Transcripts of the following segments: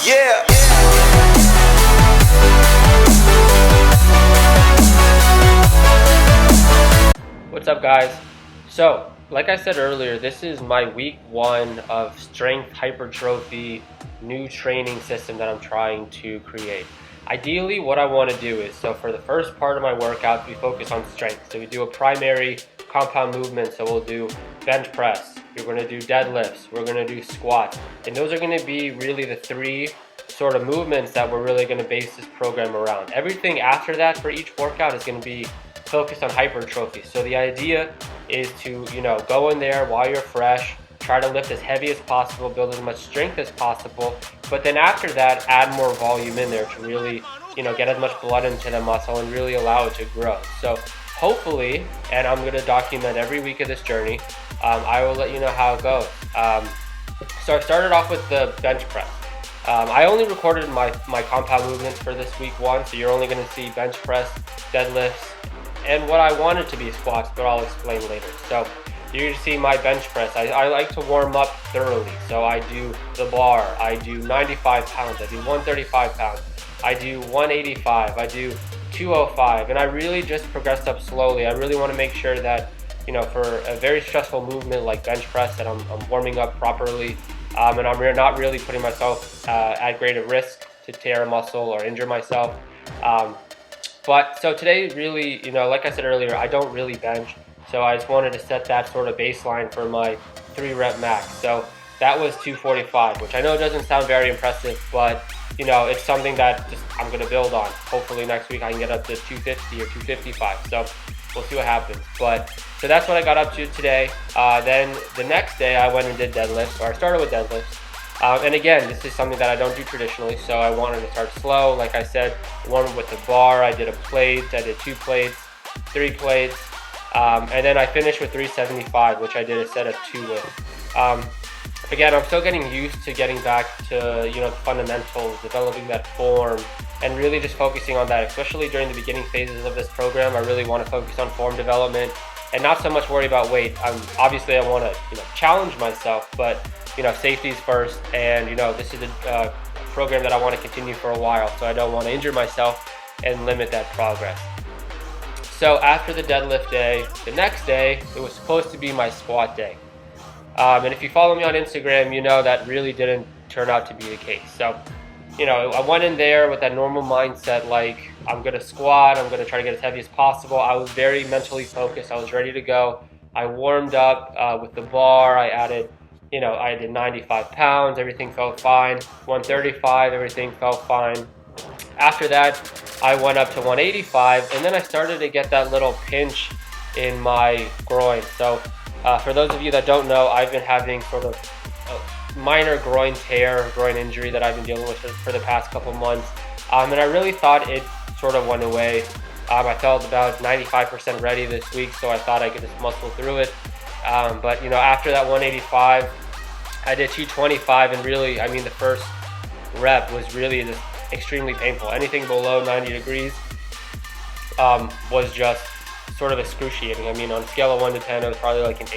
Yeah. What's up, guys? So, like I said earlier, this is my week 1 of strength hypertrophy new training system that I'm trying to create. Ideally, what I want to do is, so for the first part of my workout, we focus on strength. So we do a primary compound movement. So we'll do bench press, we're going to do deadlifts, we're going to do squats. And those are going to be really the 3 sort of movements that we're really going to base this program around. Everything after that for each workout is going to be focused on hypertrophy. So the idea is to, go in there while you're fresh, try to lift as heavy as possible, build as much strength as possible, but then after that, add more volume in there to really, get as much blood into the muscle and really allow it to grow. So hopefully, and I'm going to document every week of this journey, I will let you know how it goes. So I started off with the bench press. I only recorded my compound movements for this week 1, so you're only going to see bench press, deadlifts, and what I wanted to be squats, but I'll explain later. So you see my bench press. I like to warm up thoroughly. So I do the bar, I do 95 pounds, I do 135 pounds, I do 185, I do 205, and I really just progressed up slowly. I really want to make sure that, for a very stressful movement like bench press, that I'm warming up properly, and I'm not really putting myself at greater risk to tear a muscle or injure myself. But so today really, like I said earlier, I don't really bench. So I just wanted to set that sort of baseline for my 3 rep max. So that was 245, which I know doesn't sound very impressive, but it's something that I'm going to build on. Hopefully next week I can get up to 250 or 255. So we'll see what happens. But so that's what I got up to today. Then the next day I went and did deadlifts, or I started with deadlifts. And again, this is something that I don't do traditionally, so I wanted to start slow. Like I said, one with the bar, I did a plate, I did 2 plates, 3 plates, and then I finished with 375, which I did a set of 2 with. Again, I'm still getting used to getting back to the fundamentals, developing that form, and really just focusing on that, especially during the beginning phases of this program. I really want to focus on form development and not so much worry about weight. Obviously I want to challenge myself, but safety is first, and this is a program that I want to continue for a while, so I don't want to injure myself and limit that progress. So after the deadlift day, the next day, it was supposed to be my squat day. And if you follow me on Instagram, you know that really didn't turn out to be the case. So, I went in there with that normal mindset, like, I'm going to squat, I'm going to try to get as heavy as possible. I was very mentally focused, I was ready to go. I warmed up with the bar, I added, I did 95 pounds, everything felt fine. 135, everything felt fine. After that, I went up to 185, and then I started to get that little pinch in my groin. So for those of you that don't know, I've been having sort of a minor groin tear, groin injury that I've been dealing with for the past couple months. And I really thought it sort of went away. I felt about 95% ready this week, so I thought I could just muscle through it. But after that 185, I did 225, and really, the first rep was really just extremely painful. Anything below 90 degrees was just sort of excruciating. On a scale of 1 to 10, it was probably like an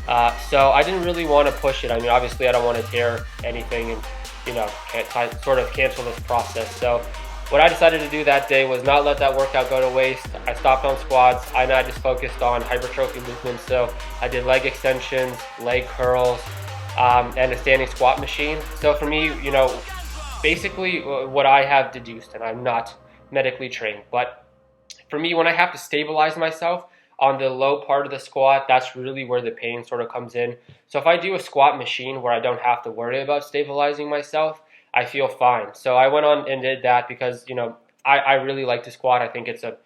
8. So I didn't really want to push it. Obviously I don't want to tear anything and, sort of cancel this process. So what I decided to do that day was not let that workout go to waste. I stopped on squats, and I just focused on hypertrophy movements. So I did leg extensions, leg curls, and a standing squat machine. So for me, basically what I have deduced, and I'm not medically trained, but for me, when I have to stabilize myself on the low part of the squat, that's really where the pain sort of comes in. So if I do a squat machine where I don't have to worry about stabilizing myself, I feel fine. So I went on and did that because, I really like to squat. I think it's a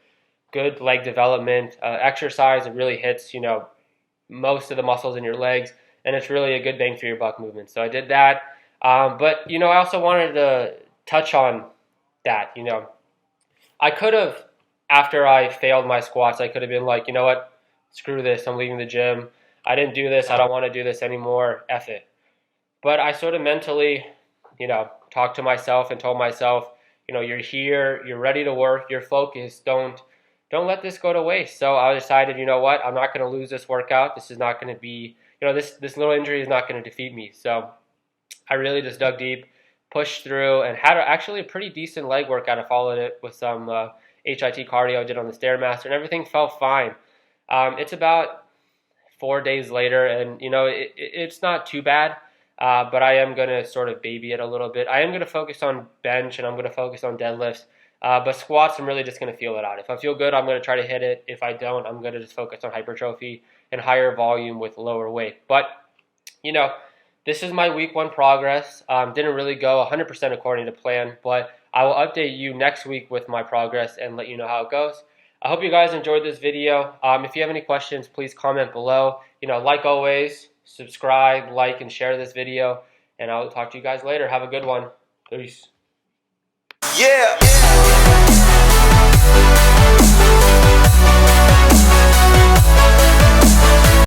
good leg development exercise. It really hits, most of the muscles in your legs, and it's really a good bang for your buck movement. So I did that. But, I also wanted to touch on that. I could have, after I failed my squats, I could have been like, you know what, screw this, I'm leaving the gym. I didn't do this, I don't want to do this anymore, F it. But I sort of mentally, talked to myself and told myself, you're here, you're ready to work, you're focused, don't let this go to waste. So I decided, you know what, I'm not going to lose this workout. This is not going to be, this little injury is not going to defeat me. So I really just dug deep, pushed through, and had actually a pretty decent leg workout. I followed it with some HIT cardio I did on the Stairmaster, and everything felt fine. It's about 4 days later, and it's not too bad, but I am going to sort of baby it a little bit. I am going to focus on bench, and I'm going to focus on deadlifts, but squats, I'm really just going to feel it out. If I feel good, I'm going to try to hit it. If I don't, I'm going to just focus on hypertrophy and higher volume with lower weight. But this is my week 1 progress. Didn't really go 100% according to plan, but I will update you next week with my progress and let you know how it goes. I hope you guys enjoyed this video. If you have any questions, please comment below. Like always, subscribe, like, and share this video, and I'll talk to you guys later. Have a good one. Peace. Yeah.